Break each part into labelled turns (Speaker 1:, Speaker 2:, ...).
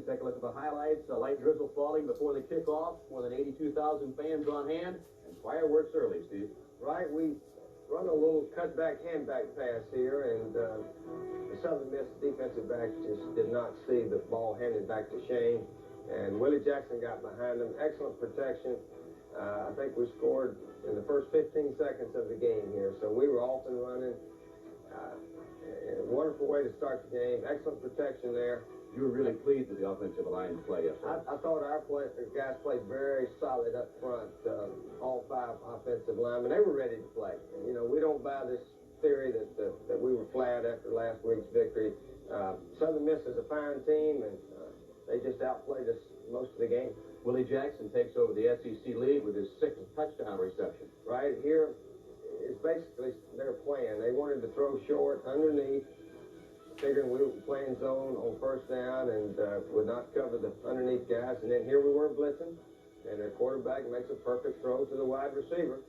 Speaker 1: We take a look at the highlights. A light drizzle falling before the kickoff. More than 82,000 fans on hand. And fireworks early, Steve.
Speaker 2: Right, we run a little cutback handback pass here, and the Southern Miss defensive back just did not see the ball handed back to Shane. And Willie Jackson got behind him. Excellent protection. I think we scored in the first 15 seconds of the game here. So we were off and running. A wonderful way to start the game. Excellent protection there.
Speaker 1: You were really pleased with the offensive line's play yesterday.
Speaker 2: I thought our guys played very solid up front. All 5 offensive linemen, they were ready to play. You know, we don't buy this theory that we were flat after last week's victory. Southern Miss is a fine team, and they just outplayed us most of the game.
Speaker 1: Willie Jackson takes over the SEC lead with his 6th touchdown reception.
Speaker 2: Right here is basically their plan. They wanted to throw short underneath, figuring we were playing zone on first down and would not cover the underneath guys. And then here we were blitzing, and their quarterback makes a perfect throw to the wide receiver.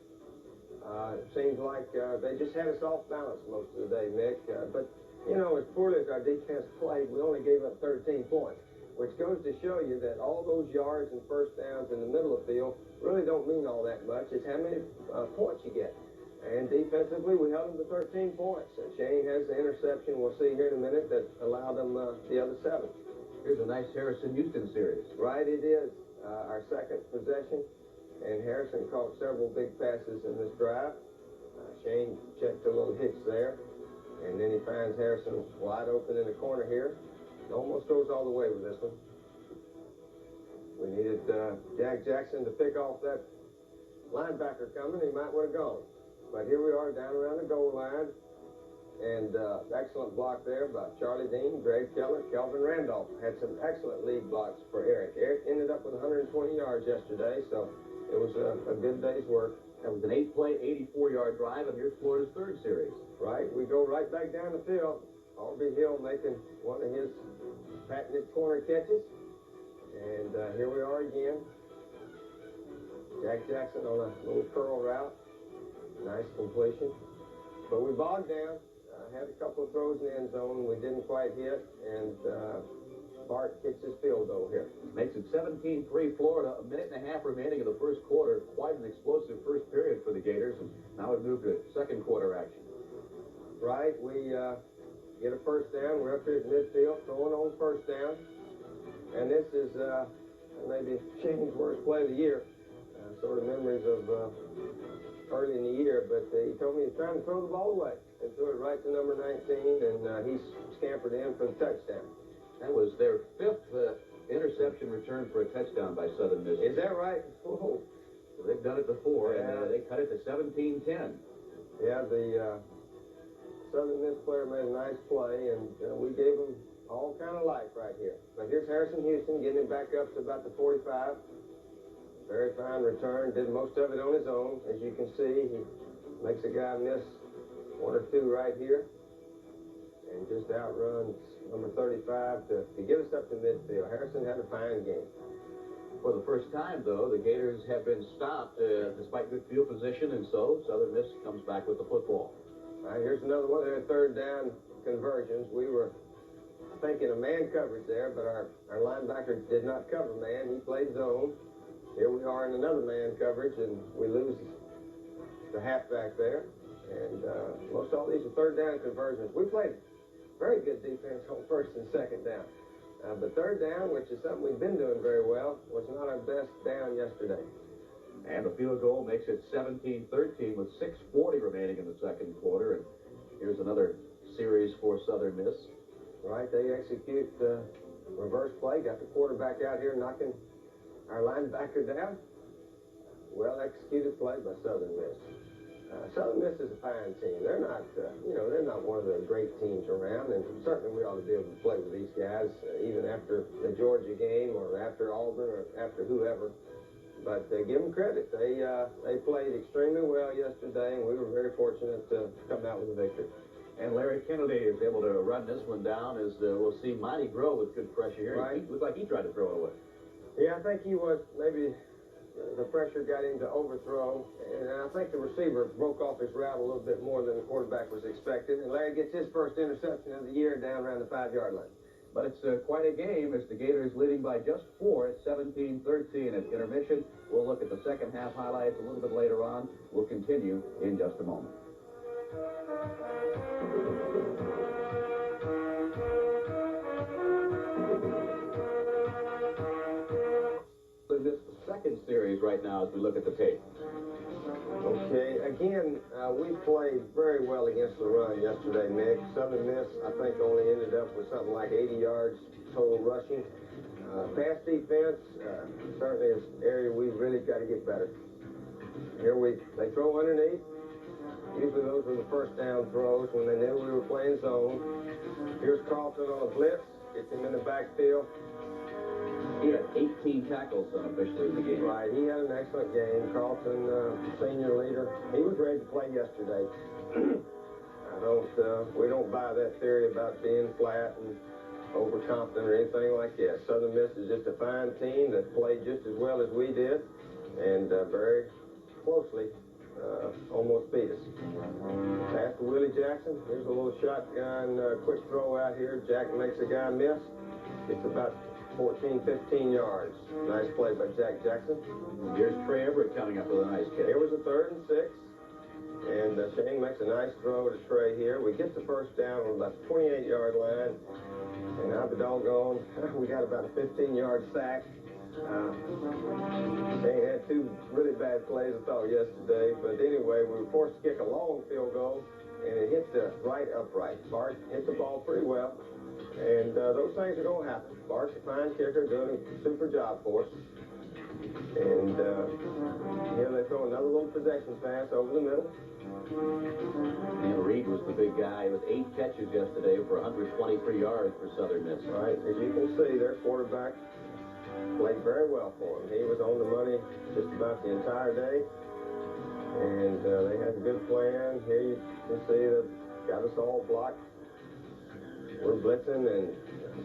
Speaker 2: It seems like they just had us off balance most of the day, Mick. But, you know, as poorly as our defense played, we only gave up 13 points, which goes to show you that all those yards and first downs in the middle of the field really don't mean all that much. It's how many points you get. And defensively, we held them to 13 points. And Shane has the interception we'll see here in a minute that allowed them the other 7.
Speaker 1: Here's a nice Harrison-Houston series.
Speaker 2: Right, it is. Our second possession. And Harrison caught several big passes in this drive. Shane checked a little hitch there. And then he finds Harrison wide open in the corner here. Almost goes all the way with this one. We needed Jack Jackson to pick off that linebacker coming. He might would have gone. But here we are down around the goal line. And excellent block there by Charlie Dean, Greg Keller, Kelvin Randolph. Had some excellent lead blocks for Eric. Eric ended up with 120 yards yesterday, so it was a good day's work.
Speaker 1: That was an 8-play, 84-yard drive, and here's Florida's 3rd series.
Speaker 2: Right, we go right back down the field. Aubrey Hill making one of his patented corner catches. And here we are again. Jack Jackson on a little curl route. Nice completion. But we bogged down. Had a couple of throws in the end zone we didn't quite hit. And Bart kicks his field goal here.
Speaker 1: Makes it 17-3 Florida. A minute and a half remaining in the first quarter. Quite an explosive first period for the Gators. And now it moved to second quarter action.
Speaker 2: Right. We get a first down. We're up here at midfield, throwing on first down. And this is maybe Shane's worst play of the year. Sort of memories of early in the year, but he told me he's trying to throw the ball away and threw it right to number 19, and he scampered in for the touchdown.
Speaker 1: That was their 5th interception return for a touchdown by Southern Miss.
Speaker 2: Is that right? Whoa.
Speaker 1: So they've done it before, and they cut it to 17-10.
Speaker 2: Yeah, the Southern Miss player made a nice play, and we gave him all kind of life right here. But here's Harrison-Houston getting it back up to about the 45. Very fine return. Did most of it on his own. As you can see, he makes a guy miss 1 or 2 right here. And just outruns number 35 to get us up to midfield. Harrison had a fine game.
Speaker 1: For the first time, though, the Gators have been stopped despite good field position, and so Southern Miss comes back with the football.
Speaker 2: All right, here's another one of their third down conversions. We were thinking of man coverage there, but our linebacker did not cover man. He played zone. Here we are in another man coverage, and we lose the halfback there. And most all these are third down conversions. We played very good defense on first and second down. But third down, which is something we've been doing very well, was not our best down yesterday.
Speaker 1: And the field goal makes it 17-13 with 6:40 remaining in the second quarter. And here's another series for Southern Miss.
Speaker 2: Right, they execute the reverse play. Got the quarterback out here knocking our linebacker down. Well executed play by Southern Miss. Southern Miss is a fine team. They're not, they're not one of the great teams around, and certainly we ought to be able to play with these guys even after the Georgia game or after Auburn or after whoever. But give them credit. They played extremely well yesterday, and we were very fortunate to come out with a victory.
Speaker 1: And Larry Kennedy is able to run this one down as we'll see Monty Grow with good pressure here.
Speaker 2: Right.
Speaker 1: He looked like he tried to throw it away.
Speaker 2: Yeah, I think he was maybe the pressure got him to overthrow, and I think the receiver broke off his route a little bit more than the quarterback was expecting, and Larry gets his first interception of the year down around the 5-yard line.
Speaker 1: But it's quite a game as the Gators leading by just 4 at 17-13 at intermission. We'll look at the second half highlights a little bit later on. We'll continue in just a moment. In this second series right now as we look at the tape.
Speaker 2: Okay, again, we played very well against the run yesterday, Nick. Southern Miss, I think, only ended up with something like 80 yards total rushing. Pass defense, certainly is an area we've really got to get better. Here they throw underneath. Usually those were the first down throws when they knew we were playing zone. Here's Carlton on a blitz, gets him in the backfield.
Speaker 1: He had 18 tackles unofficially in the game.
Speaker 2: Right, he had an excellent game. Carlton, senior leader, he was ready to play yesterday. We don't buy that theory about being flat and overconfident or anything like that. Southern Miss is just a fine team that played just as well as we did, and very closely almost beat us. Pass to Willie Jackson. Here's a little shotgun quick throw out here. Jack makes a guy miss. It's about 14, 15 yards. Nice play by Jack Jackson.
Speaker 1: Here's Trey Everett coming up with a nice kick.
Speaker 2: Here was a 3rd and 6. And Shane makes a nice throw to Trey here. We get the first down on about the 28-yard line. And now the doggone, we got about a 15-yard sack. Shane had 2 really bad plays, I thought, yesterday. But anyway, we were forced to kick a long field goal. And it hit the right upright. Bart hit the ball pretty well. And those things are going to happen. Bart's a fine kicker, doing a super job for us. And here they throw another little possession pass over the middle.
Speaker 1: And Reed was the big guy with 8 catches yesterday for 123 yards for Southern Miss.
Speaker 2: Right, as you can see, their quarterback played very well for him. He was on the money just about the entire day. And they had a good plan. Here you can see they've got us all blocked. We're blitzing, and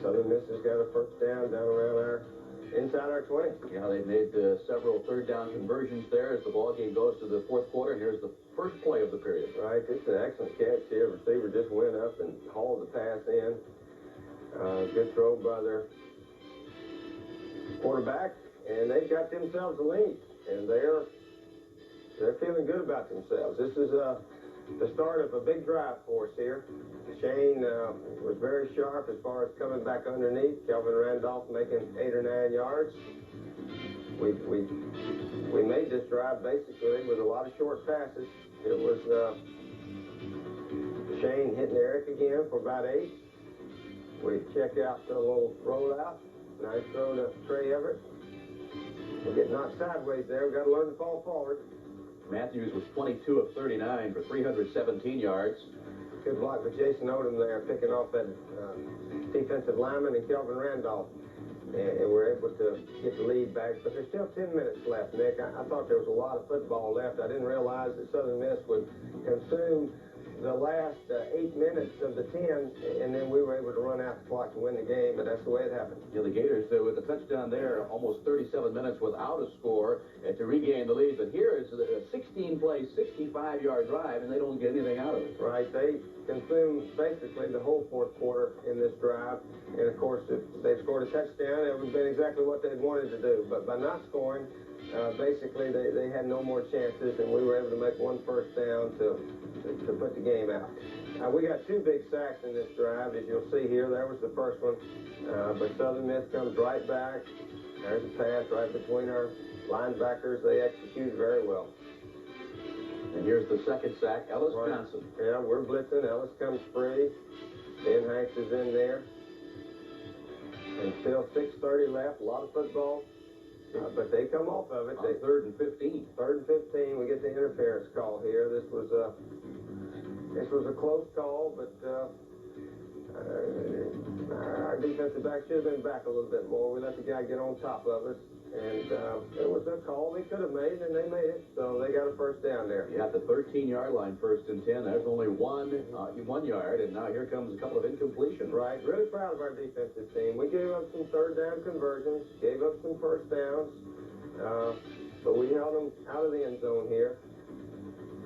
Speaker 2: Southern Miss has got a first down around inside our 20.
Speaker 1: Yeah, they've made several third-down conversions there as the ball game goes to the fourth quarter. And here's the first play of the period.
Speaker 2: Right, it's an excellent catch here. Receiver just went up and hauled the pass in. Good throw by their quarterback, and they've got themselves a lead, and they're feeling good about themselves. This is the start of a big drive for us here. Shane was very sharp as far as coming back underneath. Kelvin Randolph making 8 or 9 yards. We made this drive basically with a lot of short passes. It was Shane hitting Eric again for about 8. We check out the little rollout. Nice throw to Trey Everett. We get knocked sideways there. We've got to learn to fall forward.
Speaker 1: Matthews was 22 of 39 for 317 yards.
Speaker 2: Good block by Jason Odom there, picking off that defensive lineman and Kelvin Randolph. And we're able to get the lead back. But there's still 10 minutes left, Nick. I thought there was a lot of football left. I didn't realize that Southern Miss would consume the last 8 minutes of the 10, and then we were able to run out the clock to win the game, but that's the way it happened.
Speaker 1: Yeah, the Gators, with the touchdown there, almost 37 minutes without a score to regain the lead. But here is a 16-play, 65-yard drive, and they don't get anything out of it.
Speaker 2: Right. They consumed basically the whole fourth quarter in this drive. And, of course, if they'd scored a touchdown, it would have been exactly what they'd wanted to do. But by not scoring, basically they had no more chances, and we were able to make one first down to put the game out. We got 2 big sacks in this drive, as you'll see here. There was the first one, but Southern Miss comes right back. There's a pass right between our linebackers. They executed very well.
Speaker 1: And here's the second sack, Ellis Johnson.
Speaker 2: Yeah, we're blitzing. Ellis comes free. Ben Hanks is in there. And still 6:30 left. A lot of football. But they come off of it.
Speaker 1: 3rd and 15.
Speaker 2: 3rd and 15. We get the interference call here. This was a close call, but our defensive back should have been back a little bit more. We let the guy get on top of us, and it was a call they could have made, and they made it. So they got a first down there.
Speaker 1: Yeah, at the 13-yard line, 1st and 10. There's only one yard, and now here comes a couple of incompletions.
Speaker 2: Right. Really proud of our defensive team. We gave up some third down conversions, gave up some first downs, but we held them out of the end zone here.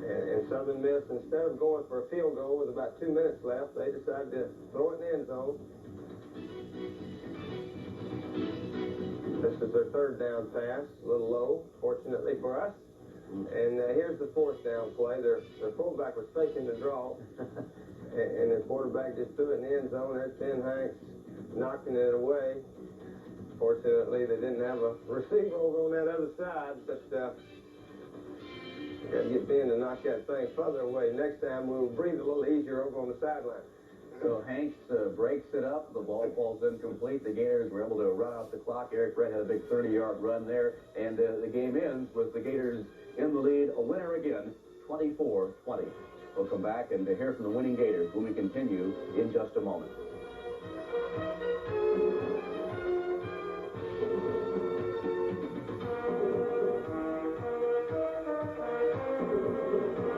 Speaker 2: And Southern Miss, instead of going for a field goal with about 2 minutes left, they decided to throw it in the end zone. This is their third down pass, a little low, fortunately for us. And here's the fourth down play. Their fullback was faking the draw, and the quarterback just threw it in the end zone. There's Ben Hanks knocking it away. Fortunately, they didn't have a receiver over on that other side, but got to get Ben to knock that thing further away. Next time, we'll breathe a little easier over on the sideline.
Speaker 1: So Hanks breaks it up. The ball falls incomplete. The Gators were able to run out the clock. Eric Brett had a big 30-yard run there. And the game ends with the Gators in the lead. A winner again, 24-20. We'll come back and hear from the winning Gators when we continue in just a moment.